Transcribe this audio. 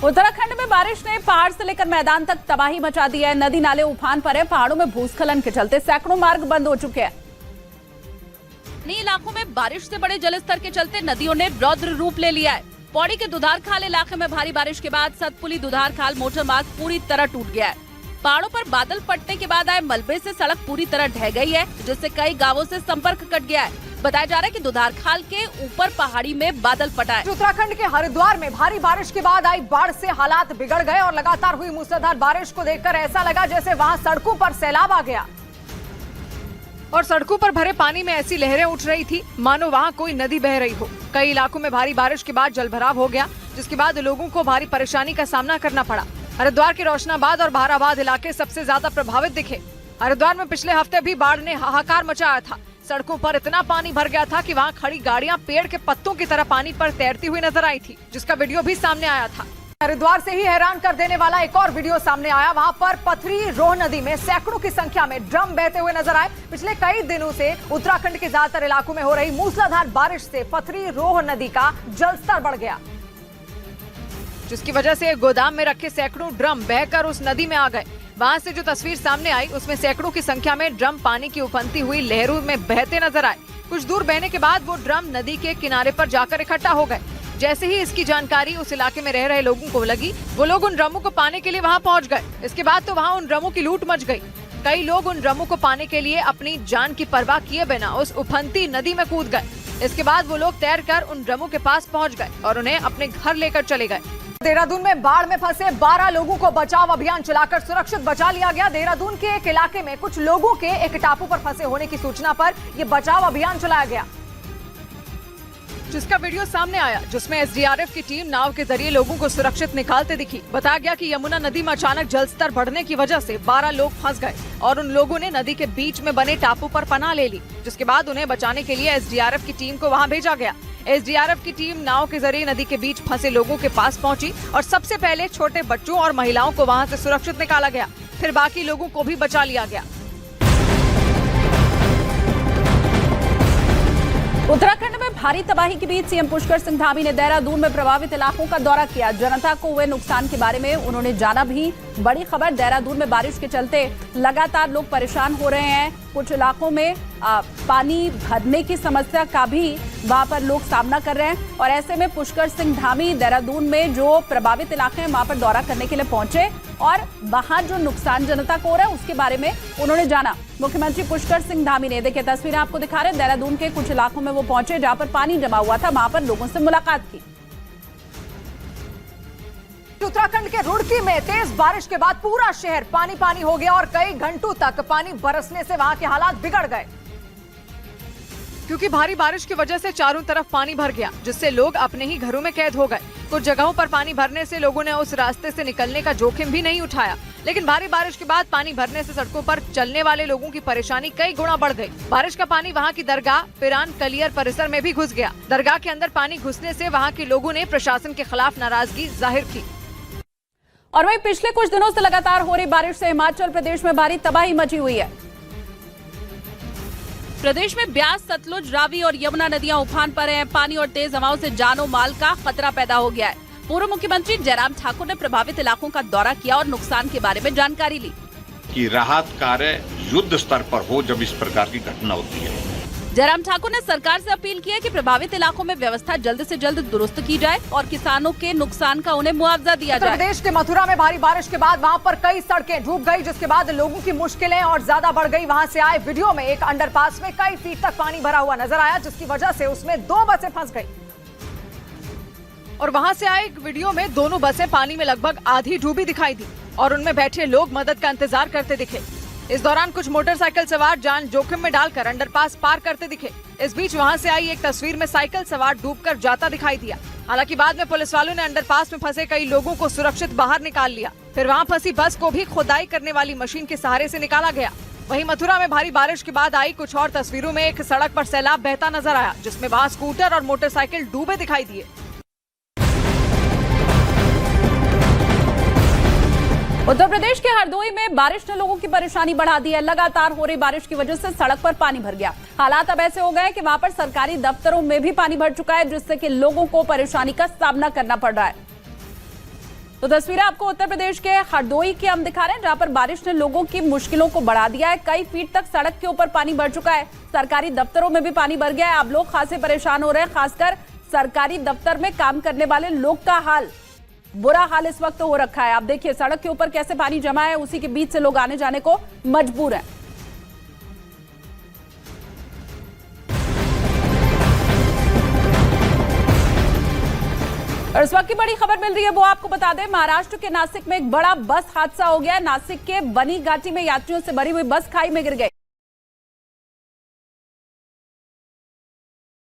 उत्तराखंड में बारिश ने पहाड़ से लेकर मैदान तक तबाही मचा दी है। नदी नाले उफान पर है। पहाड़ों में भूस्खलन के चलते सैकड़ों मार्ग बंद हो चुके हैं। कई इलाकों में बारिश से बड़े जलस्तर के चलते नदियों ने रौद्र रूप ले लिया है। पौड़ी के दुधार खाल इलाके में भारी बारिश के बाद सतपुली दुधार खाल मोटर मार्ग पूरी तरह टूट गया है। पहाड़ों पर बादल फटने के बाद आए मलबे से सड़क पूरी तरह ढह गई है, जिससे कई गांवों से संपर्क कट गया है। बताया जा रहा है कि दुधार खाल के ऊपर पहाड़ी में बादल फटा है। उत्तराखंड के हरिद्वार में भारी बारिश के बाद आई बाढ़ से हालात बिगड़ गए और लगातार हुई मूसलाधार बारिश को देखकर ऐसा लगा जैसे वहां सड़कों पर सैलाब आ गया और सड़कों पर भरे पानी में ऐसी लहरें उठ रही थी मानो वहां कोई नदी बह रही हो। कई इलाकों में भारी बारिश के बाद जलभराव हो गया, जिसके बाद लोगों को भारी परेशानी का सामना करना पड़ा। हरिद्वार के रोशनाबाद और बहाराबाद इलाके सबसे ज्यादा प्रभावित दिखे। हरिद्वार में पिछले हफ्ते भी बाढ़ ने हाहाकार मचाया था। सड़कों पर इतना पानी भर गया था कि वहां खड़ी गाड़ियां पेड़ के पत्तों की तरह पानी पर तैरती हुई नजर आई थी, जिसका वीडियो भी सामने आया था। हरिद्वार से ही हैरान कर देने वाला एक और वीडियो सामने आया। वहां पर पथरी रोह नदी में सैकड़ों की संख्या में ड्रम बहते हुए नजर आए। पिछले कई दिनों से उत्तराखंड के ज्यादातर इलाकों में हो रही मूसलाधार बारिश से पथरी रोह नदी का जलस्तर बढ़ गया, जिसकी वजह से गोदाम में रखे सैकड़ों ड्रम बहकर उस नदी में आ गए। वहां से जो तस्वीर सामने आई उसमें सैकड़ों की संख्या में ड्रम पानी की उफनती हुई लहरों में बहते नजर आए। कुछ दूर बहने के बाद वो ड्रम नदी के किनारे पर जाकर इकट्ठा हो गए। जैसे ही इसकी जानकारी उस इलाके में रह रहे लोगों को लगी, वो लोग उन ड्रमों को पाने के लिए वहां पहुंच गए। इसके बाद तो वहां उन ड्रमों की लूट मच गई। कई लोग उन ड्रमों को पाने के लिए अपनी जान की परवाह किए बिना उस उफनती नदी में कूद गए। इसके बाद वो लोग तैरकर उन ड्रमों के पास पहुँच गए और उन्हें अपने घर लेकर चले गए। देहरादून में बाढ़ में फंसे 12 लोगों को बचाव अभियान चलाकर सुरक्षित बचा लिया गया। देहरादून के एक इलाके में कुछ लोगों के एक टापू पर फंसे होने की सूचना पर यह बचाव अभियान चलाया गया, जिसका वीडियो सामने आया, जिसमें एसडीआरएफ की टीम नाव के जरिए लोगों को सुरक्षित निकालते दिखी। बताया गया कि यमुना नदी में अचानक जलस्तर बढ़ने की वजह से 12 लोग फंस गए और उन लोगों ने नदी के बीच में बने टापू पर पनाह ले ली, जिसके बाद उन्हें बचाने के लिए एसडीआरएफ की टीम को वहां भेजा गया। एसडीआरएफ की टीम नाव के जरिए नदी के बीच फंसे लोगों के पास पहुंची और सबसे पहले छोटे बच्चों और महिलाओं को वहां से सुरक्षित निकाला गया। फिर बाकी लोगों को भी बचा लिया गया। उत्तराखंड में भारी तबाही के बीच सीएम पुष्कर सिंह धामी ने देहरादून में प्रभावित इलाकों का दौरा किया। जनता को हुए नुकसान के बारे में उन्होंने जाना भी। बड़ी खबर, देहरादून में बारिश के चलते लगातार लोग परेशान हो रहे हैं। कुछ इलाकों में पानी भरने की समस्या का भी वहां पर लोग सामना कर रहे हैं और ऐसे में पुष्कर सिंह धामी देहरादून में जो प्रभावित इलाके हैं वहां पर दौरा करने के लिए पहुंचे और वहां जो नुकसान जनता को हो रहा है उसके बारे में उन्होंने जाना। मुख्यमंत्री पुष्कर सिंह धामी ने, देखिए तस्वीरें आपको दिखा रहे हैं, देहरादून के कुछ इलाकों में वो पहुंचे जहां पर पानी जमा हुआ था, वहां पर लोगों से मुलाकात की। उत्तराखंड के रुड़की में तेज बारिश के बाद पूरा शहर पानी पानी हो गया और कई घंटों तक पानी बरसने से वहां के हालात बिगड़ गए, क्योंकि भारी बारिश की वजह से चारों तरफ पानी भर गया, जिससे लोग अपने ही घरों में कैद हो गए। कुछ जगहों पर पानी भरने से लोगों ने उस रास्ते से निकलने का जोखिम भी नहीं उठाया, लेकिन भारी बारिश के बाद पानी भरने से सड़कों पर चलने वाले लोगों की परेशानी कई गुना बढ़ गई। बारिश का पानी वहां की दरगाह पिरान कलियर परिसर में भी घुस गया। दरगाह के अंदर पानी घुसने से वहां के लोगों ने प्रशासन के खिलाफ नाराजगी जाहिर की। और वहीं पिछले कुछ दिनों से लगातार हो रही बारिश से हिमाचल प्रदेश में भारी तबाही मची हुई है। प्रदेश में ब्यास, सतलुज, रावी और यमुना नदियां उफान पर हैं। पानी और तेज हवाओं से जानो माल का खतरा पैदा हो गया है। पूर्व मुख्यमंत्री जयराम ठाकुर ने प्रभावित इलाकों का दौरा किया और नुकसान के बारे में जानकारी ली। कि राहत कार्य युद्ध स्तर पर हो जब इस प्रकार की घटना होती है। जयराम ठाकुर ने सरकार से अपील की है कि प्रभावित इलाकों में व्यवस्था जल्द से जल्द दुरुस्त की जाए और किसानों के नुकसान का उन्हें मुआवजा दिया जाए। प्रदेश के मथुरा में भारी बारिश के बाद वहां पर कई सड़कें डूब गई, जिसके बाद लोगों की मुश्किलें और ज्यादा बढ़ गई। वहां से आए वीडियो में एक अंडरपास में कई फीट तक पानी भरा हुआ नजर आया, जिसकी वजह से उसमें 2 बसें फंस गई और वहां से आए एक वीडियो में दोनों बसें पानी में लगभग आधी डूबी दिखाई दी और उनमें बैठे लोग मदद का इंतजार करते दिखे। इस दौरान कुछ मोटरसाइकिल सवार जान जोखिम में डालकर अंडरपास पार करते दिखे। इस बीच वहां से आई एक तस्वीर में साइकिल सवार डूबकर जाता दिखाई दिया। हालांकि बाद में पुलिस वालों ने अंडरपास में फंसे कई लोगों को सुरक्षित बाहर निकाल लिया। फिर वहां फंसी बस को भी खुदाई करने वाली मशीन के सहारे से निकाला गया। वहीं मथुरा में भारी बारिश के बाद आई कुछ और तस्वीरों में एक सड़क पर सैलाब बहता नजर आया, जिसमें वहां स्कूटर और मोटरसाइकिल डूबे दिखाई दिए। उत्तर प्रदेश के हरदोई में बारिश ने लोगों की परेशानी बढ़ा दी है। लगातार हो रही बारिश की वजह से सड़क पर पानी भर गया। हालात अब ऐसे हो गए कि वहां पर सरकारी दफ्तरों में भी पानी भर चुका है, जिससे कि लोगों को परेशानी का सामना करना पड़ रहा है। तो तस्वीरें आपको उत्तर प्रदेश के हरदोई की हम दिखा रहे हैं, जहां पर बारिश ने लोगों की मुश्किलों को बढ़ा दिया है। कई फीट तक सड़क के ऊपर पानी बढ़ चुका है। सरकारी दफ्तरों में भी पानी भर गया है। अब लोग खासे परेशान हो रहे हैं, खासकर सरकारी दफ्तर में काम करने वाले लोग का हाल, बुरा हाल इस वक्त हो रखा है। आप देखिए सड़क के ऊपर कैसे पानी जमा है, उसी के बीच से लोग आने जाने को मजबूर हैं। और इस वक्त की बड़ी खबर मिल रही है, वो आपको बता दें, महाराष्ट्र के नासिक में एक बड़ा बस हादसा हो गया। नासिक के बनी घाटी में यात्रियों से भरी हुई बस खाई में गिर गई।